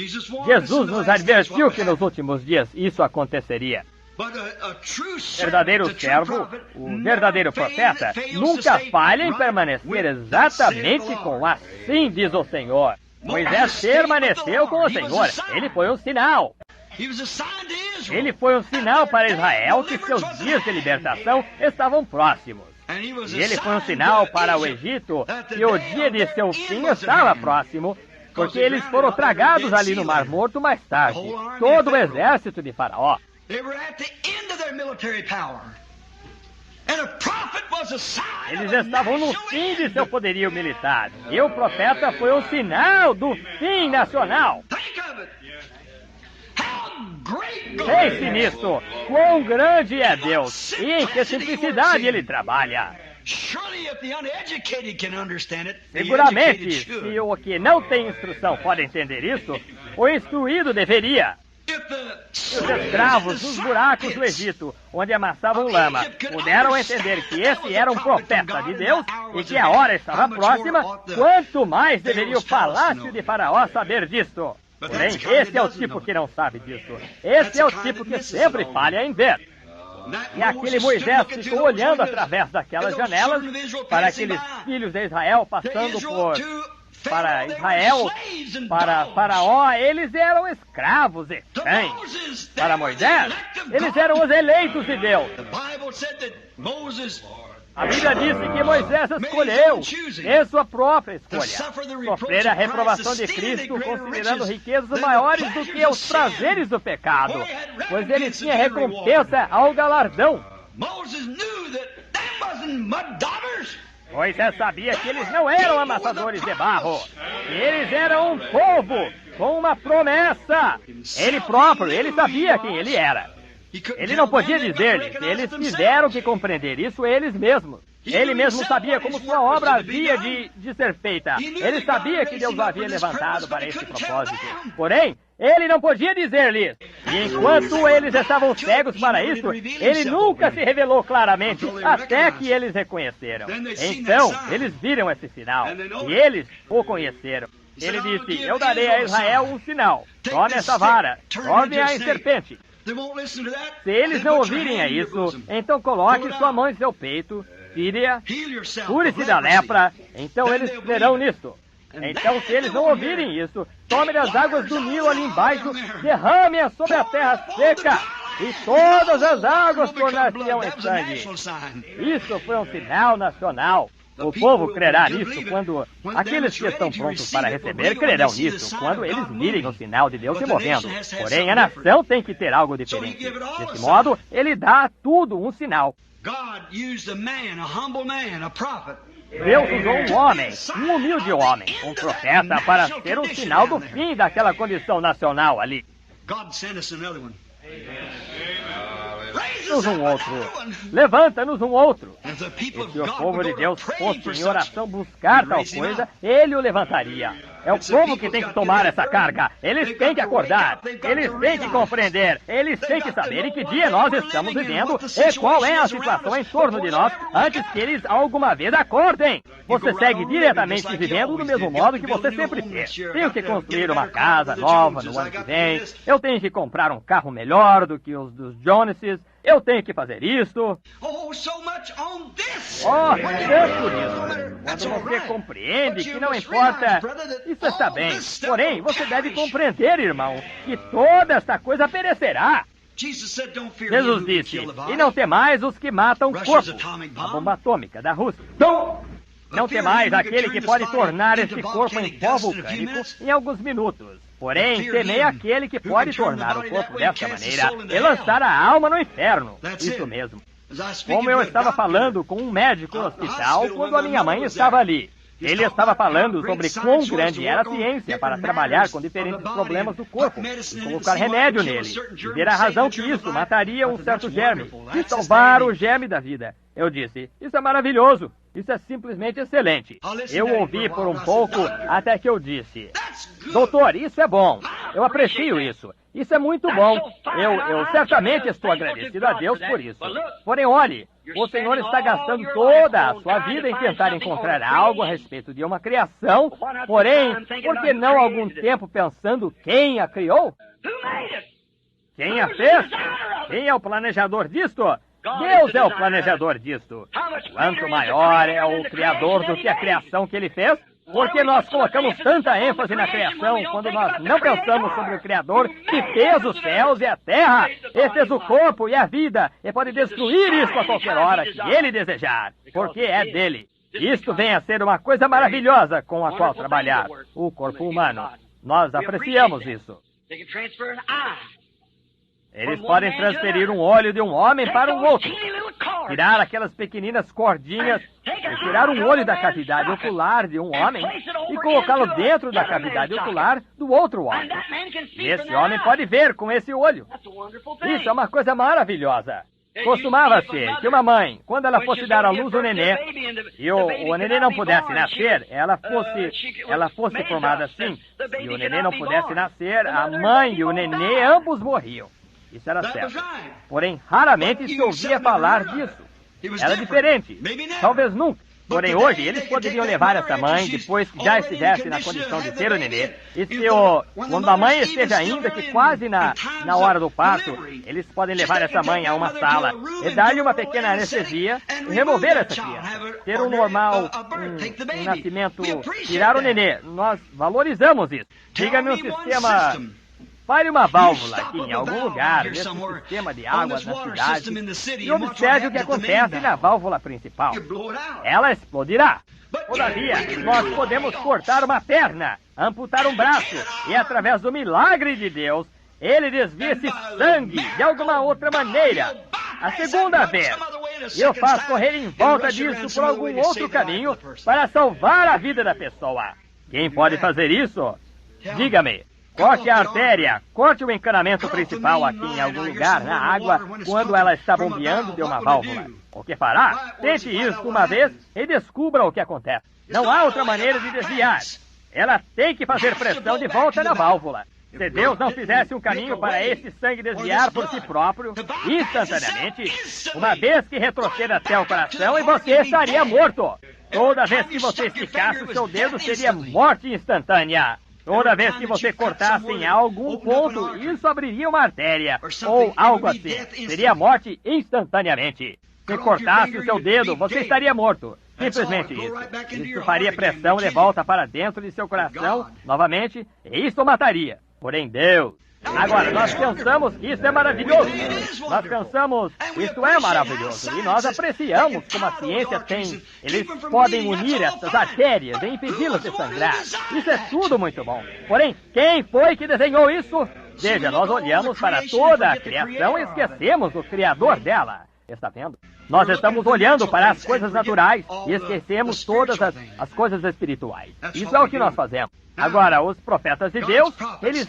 Jesus nos advertiu que nos últimos dias isso aconteceria. O verdadeiro servo, o verdadeiro profeta, nunca falha em permanecer exatamente com assim diz o Senhor. Moisés permaneceu com o Senhor. Ele foi um sinal. Ele foi um sinal para Israel que seus dias de libertação estavam próximos. E ele foi um sinal para o Egito que o dia de seu fim estava próximo, porque eles foram tragados ali no Mar Morto mais tarde. Todo o exército de Faraó. Eles estavam no fim de seu poderio militar. E o profeta foi um sinal do fim nacional. Pense nisso. Quão grande é Deus e em que simplicidade Ele trabalha. Seguramente, se o que não tem instrução pode entender isso, o instruído deveria. Os escravos nos buracos do Egito, onde amassavam lama, puderam entender que esse era um profeta de Deus e que a hora estava próxima, quanto mais deveria o palácio de Faraó saber disso. Porém, esse é o tipo que não sabe disso. Esse é o tipo que sempre falha em ver. E aquele Moisés ficou olhando através daquelas janelas para aqueles filhos de Israel passando para Israel, para Faraó, eles eram escravos estranhos. Para Moisés, eles eram os eleitos de Deus. A Bíblia disse que Moisés escolheu, em sua própria escolha, sofrer a reprovação de Cristo, considerando riquezas maiores do que os prazeres do pecado, pois ele tinha recompensa ao galardão. Moisés sabia que eles não eram amassadores de barro. Eles eram um povo com uma promessa. Ele próprio, ele sabia quem ele era. Ele não podia dizer-lhes, eles tiveram que compreender isso eles mesmos. Ele mesmo sabia como sua obra havia de ser feita. Ele sabia que Deus o havia levantado para esse propósito. Porém, ele não podia dizer-lhes. E enquanto eles estavam cegos para isso, ele nunca se revelou claramente, até que eles reconheceram. Então, eles viram esse sinal, e eles o conheceram. Ele disse, eu darei a Israel um sinal. Tome essa vara, torne-a em serpente. Se eles não ouvirem a isso, então coloque sua mão em seu peito, tire-a, cure-se da lepra, então eles crerão nisso. Então, se eles não ouvirem isso, tome das águas do Nilo ali embaixo, derrame-as sobre a terra seca, e todas as águas tornar-se-ão em sangue. Isso foi um sinal nacional. O povo crerá nisso quando aqueles que estão prontos para receber crerão nisso, quando eles virem o sinal de Deus se movendo. Porém, a nação tem que ter algo diferente. Desse modo, ele dá a tudo um sinal. Deus usou um homem, um humilde homem, um profeta, para ser um sinal do fim daquela condição nacional ali. Levanta-nos um outro. Levanta-nos um outro. E se o povo de Deus fosse em oração buscar tal coisa, ele o levantaria. É o povo que tem que tomar essa carga. Eles têm que acordar. Eles têm que compreender. Eles têm que saber em que dia nós estamos vivendo e qual é a situação em torno de nós antes que eles alguma vez acordem. Você segue diretamente vivendo do mesmo modo que você sempre fez. Tenho que construir uma casa nova no ano que vem. Eu tenho que comprar um carro melhor do que os dos Joneses. Eu tenho que fazer isso. Tanto nisso. Quando você compreende que não importa, isso está bem. Porém, você deve compreender, irmão, que toda esta coisa perecerá. Jesus disse, e não temais os que matam o corpo. A bomba atômica da Rússia. Não temais aquele que pode tornar esse corpo em pó vulcânico em alguns minutos. Porém, temei aquele que pode tornar o corpo desta maneira e lançar a alma no inferno. Isso mesmo. Como eu estava falando com um médico no hospital quando a minha mãe estava ali. Ele estava falando sobre quão grande era a ciência para trabalhar com diferentes problemas do corpo e colocar remédio nele, e ver a razão que isso mataria um certo germe e salvar o germe da vida. Eu disse, isso é maravilhoso, isso é simplesmente excelente. Eu ouvi por um pouco até que eu disse, doutor, isso é bom. Eu aprecio isso. Isso é muito bom. Eu certamente estou agradecido a Deus por isso. Porém, olhe, o Senhor está gastando toda a sua vida em tentar encontrar algo a respeito de uma criação. Porém, por que não algum tempo pensando quem a criou? Quem a fez? Quem é o planejador disto? Deus é o planejador disto. Quanto maior é o Criador do que a criação que Ele fez? Porque nós colocamos tanta ênfase na criação quando nós não pensamos sobre o Criador que fez os céus e a terra, e fez o corpo e a vida, e pode destruir isso a qualquer hora que Ele desejar, porque é dele. Isto vem a ser uma coisa maravilhosa com a qual trabalhar, o corpo humano. Nós apreciamos isso. Eles podem transferir um olho de um homem para um outro, tirar aquelas pequeninas cordinhas e tirar um olho da cavidade ocular de um homem e colocá-lo dentro da cavidade ocular do outro homem. E esse homem pode ver com esse olho. Isso é uma coisa maravilhosa. Costumava ser que uma mãe, quando ela fosse dar à luz o nenê, e o nenê não pudesse nascer, ela fosse formada assim, e o nenê não pudesse nascer, a mãe e o nenê ambos morriam. Isso era certo. Porém, raramente se ouvia falar disso. Era diferente. Talvez nunca. Porém, hoje, eles poderiam levar essa mãe, depois que já estivesse na condição de ter o nenê, e quando a mãe esteja ainda que quase na hora do parto, eles podem levar essa mãe a uma sala e dar-lhe uma pequena anestesia e remover essa criança. Ter um normal, um nascimento, tirar o nenê. Nós valorizamos isso. Diga-me um sistema... Pare uma válvula aqui em algum lugar, nesse sistema de água na cidade, e observe o que acontece na válvula principal. Ela explodirá. Todavia, nós podemos cortar uma perna, amputar um braço, e através do milagre de Deus, Ele desvia esse sangue de alguma outra maneira. A segunda vez, eu faço correr em volta disso por algum outro caminho para salvar a vida da pessoa. Quem pode fazer isso? Diga-me. Corte a artéria, corte o encanamento principal aqui em algum lugar na água quando ela está bombeando de uma válvula. O que fará? Tente isso uma vez e descubra o que acontece. Não há outra maneira de desviar. Ela tem que fazer pressão de volta na válvula. Se Deus não fizesse um caminho para esse sangue desviar por si próprio, instantaneamente, uma vez que retroceda até o coração, e você estaria morto. Toda vez que você esticasse o seu dedo, seria morte instantânea. Toda vez que você cortasse em algum ponto, isso abriria uma artéria, ou algo assim. Seria morte instantaneamente. Se cortasse o seu dedo, você estaria morto. Simplesmente isso. Isso faria pressão de volta para dentro de seu coração, novamente, e isso o mataria. Porém, Deus... Agora, nós pensamos que isso é maravilhoso. Nós pensamos, isso é maravilhoso. E nós apreciamos como a ciência tem. Eles podem unir essas artérias e impedi-las de sangrar. Isso é tudo muito bom. Porém, quem foi que desenhou isso? Veja, nós olhamos para toda a criação e esquecemos o Criador dela. Está vendo? Nós estamos olhando para as coisas naturais e esquecemos todas as coisas espirituais. Isso é o que nós fazemos. Agora, os profetas de Deus, eles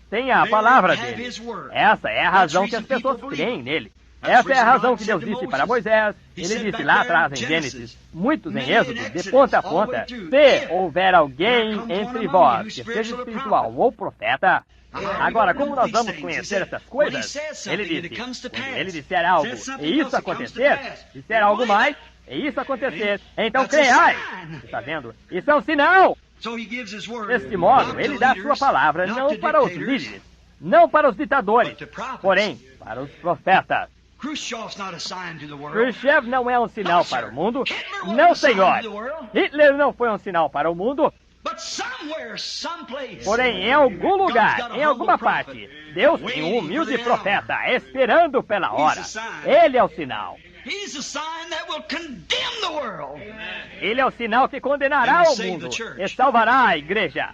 têm a palavra dele. Essa é a razão que as pessoas creem nele. Essa é a razão que Deus disse para Moisés. Ele disse lá atrás em Gênesis, muitos em Êxodo, de ponta a ponta, se houver alguém entre vós que seja espiritual ou profeta. Agora, como nós vamos conhecer essas coisas? Ele disse, ele disser algo, e isso acontecer, disser algo mais, e isso acontecer, então creiai. Está vendo? Isso é um sinal. Deste modo, ele dá sua palavra não para os líderes, não para os ditadores, porém para os profetas. Khrushchev não é um sinal para o mundo. Não, senhor. Hitler não foi um sinal para o mundo. Porém, em algum lugar, em alguma parte, Deus tem um humilde profeta esperando pela hora. Ele é o sinal. Ele é o sinal que condenará o mundo e salvará a igreja.